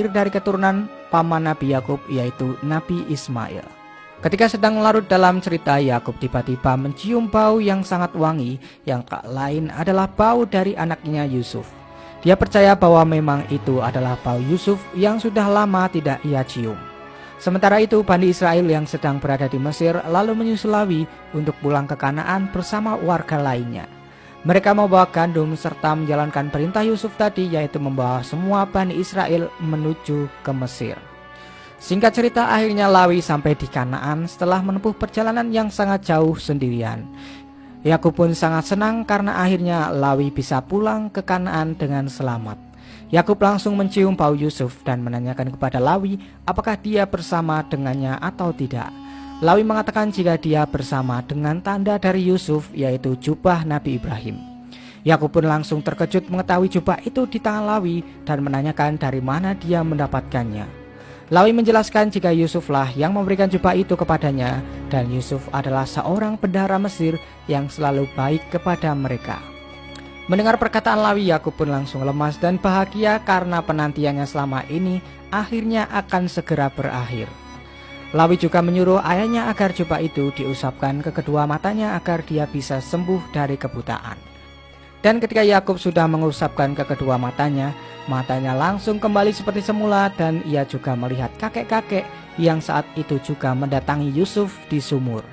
dari keturunan paman Nabi Yakub, yaitu Nabi Ismail. Ketika sedang larut dalam cerita, Yakub tiba-tiba mencium bau yang sangat wangi, yang tak lain adalah bau dari anaknya Yusuf. Dia percaya bahwa memang itu adalah bau Yusuf yang sudah lama tidak ia cium. Sementara itu, Bani Israel yang sedang berada di Mesir lalu menyusul Lawi untuk pulang ke Kanaan bersama warga lainnya. Mereka membawa gandum serta menjalankan perintah Yusuf tadi, yaitu membawa semua Bani Israel menuju ke Mesir. Singkat cerita, akhirnya Lawi sampai di Kanaan setelah menempuh perjalanan yang sangat jauh sendirian. Yakub pun sangat senang karena akhirnya Lawi bisa pulang ke Kanaan dengan selamat. Yakub langsung mencium bau Yusuf dan menanyakan kepada Lawi apakah dia bersama dengannya atau tidak. Lawi mengatakan jika dia bersama dengan tanda dari Yusuf, yaitu jubah Nabi Ibrahim. Yakub pun langsung terkejut mengetahui jubah itu di tangan Lawi dan menanyakan dari mana dia mendapatkannya. Lawi menjelaskan jika Yusuflah yang memberikan jubah itu kepadanya, dan Yusuf adalah seorang bendahara Mesir yang selalu baik kepada mereka. Mendengar perkataan Lawi, Yakub pun langsung lemas dan bahagia karena penantiannya selama ini akhirnya akan segera berakhir. Lawi juga menyuruh ayahnya agar jubah itu diusapkan ke kedua matanya agar dia bisa sembuh dari kebutaan. Dan ketika Yakub sudah mengusapkan ke kedua matanya, matanya langsung kembali seperti semula dan ia juga melihat kakek-kakek yang saat itu juga mendatangi Yusuf di sumur.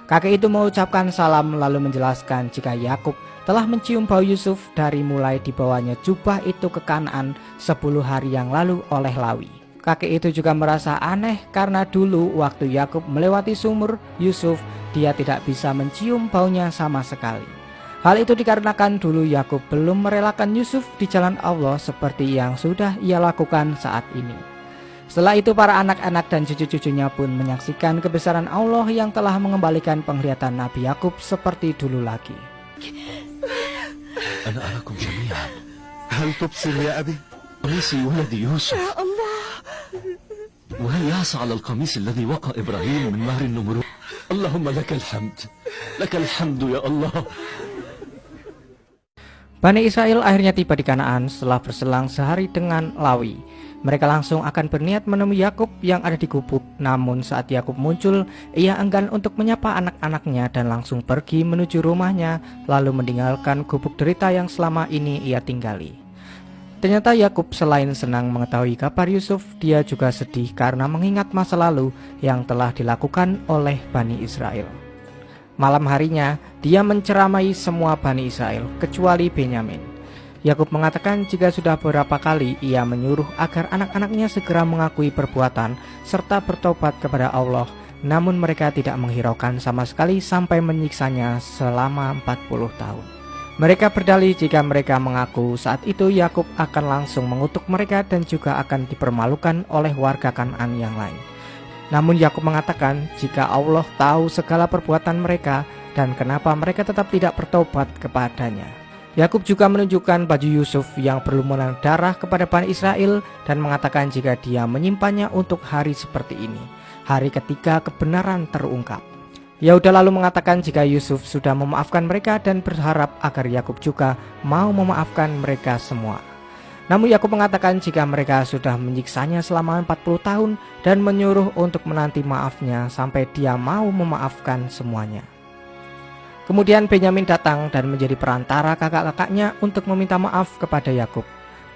Kakek itu mengucapkan salam lalu menjelaskan jika Yakub telah mencium bau Yusuf dari mulai dibawanya jubah itu ke Kanaan 10 hari yang lalu oleh Lawi. Kakek itu juga merasa aneh karena dulu waktu Yakub melewati sumur Yusuf, dia tidak bisa mencium baunya sama sekali. Hal itu dikarenakan dulu Yakub belum merelakan Yusuf di jalan Allah seperti yang sudah ia lakukan saat ini. Setelah itu para anak-anak dan cucu-cucunya pun menyaksikan kebesaran Allah yang telah mengembalikan penglihatan Nabi Yakub seperti dulu lagi. أنا أراكم جميعا. هل تبصر يا أبي؟ قميص ولدي يوسف. يا الله. وهل يعصى على القميص الذي وقع إبراهيم من مهر النمرود؟ اللهم لك الحمد. لك الحمد يا الله. Bani Israel akhirnya tiba di Kanaan setelah berselang sehari dengan Lawi. Mereka langsung akan berniat menemui Yakub yang ada di gubuk. Namun saat Yakub muncul, ia enggan untuk menyapa anak-anaknya dan langsung pergi menuju rumahnya, lalu meninggalkan gubuk derita yang selama ini ia tinggali. Ternyata Yakub selain senang mengetahui kabar Yusuf, dia juga sedih karena mengingat masa lalu yang telah dilakukan oleh Bani Israel. Malam harinya, dia menceramai semua Bani Israel kecuali Benyamin. Yakub mengatakan jika sudah beberapa kali ia menyuruh agar anak-anaknya segera mengakui perbuatan serta bertobat kepada Allah, namun mereka tidak menghiraukan sama sekali sampai menyiksanya selama 40 tahun. Mereka berdalih jika mereka mengaku saat itu Yakub akan langsung mengutuk mereka dan juga akan dipermalukan oleh warga Kanaan yang lain. Namun Yakub mengatakan jika Allah tahu segala perbuatan mereka dan kenapa mereka tetap tidak bertobat kepadanya. Yakub juga menunjukkan baju Yusuf yang berlumuran darah kepada Bani Israel dan mengatakan jika dia menyimpannya untuk hari seperti ini, hari ketika kebenaran terungkap. Yahuda lalu mengatakan jika Yusuf sudah memaafkan mereka dan berharap agar Yakub juga mau memaafkan mereka semua. Namun Yakub mengatakan jika mereka sudah menyiksanya selama 40 tahun dan menyuruh untuk menanti maafnya sampai dia mau memaafkan semuanya. Kemudian Benyamin datang dan menjadi perantara kakak-kakaknya untuk meminta maaf kepada Yakub.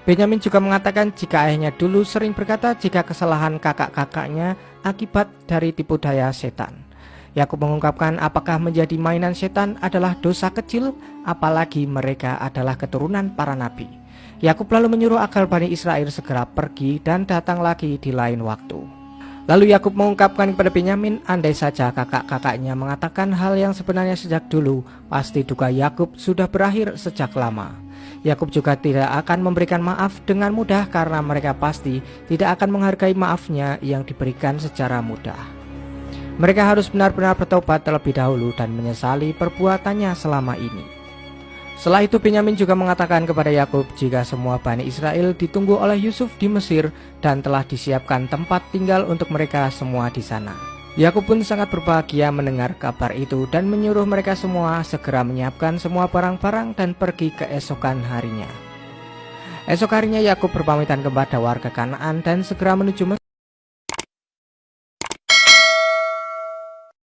Benyamin juga mengatakan jika ayahnya dulu sering berkata jika kesalahan kakak-kakaknya akibat dari tipu daya setan. Yakub mengungkapkan apakah menjadi mainan setan adalah dosa kecil, apalagi mereka adalah keturunan para nabi. Yakub lalu menyuruh agar Bani Israel segera pergi dan datang lagi di lain waktu. Lalu Yakub mengungkapkan kepada Benyamin, andai saja kakak-kakaknya mengatakan hal yang sebenarnya sejak dulu, pasti duka Yakub sudah berakhir sejak lama. Yakub juga tidak akan memberikan maaf dengan mudah karena mereka pasti tidak akan menghargai maafnya yang diberikan secara mudah. Mereka harus benar-benar bertobat terlebih dahulu dan menyesali perbuatannya selama ini. Setelah itu Benyamin juga mengatakan kepada Yakub jika semua Bani Israel ditunggu oleh Yusuf di Mesir dan telah disiapkan tempat tinggal untuk mereka semua di sana. Yakub pun sangat berbahagia mendengar kabar itu dan menyuruh mereka semua segera menyiapkan semua barang-barang dan pergi keesokan harinya. Esok harinya Yakub berpamitan kepada warga Kanaan dan segera menuju Mesir.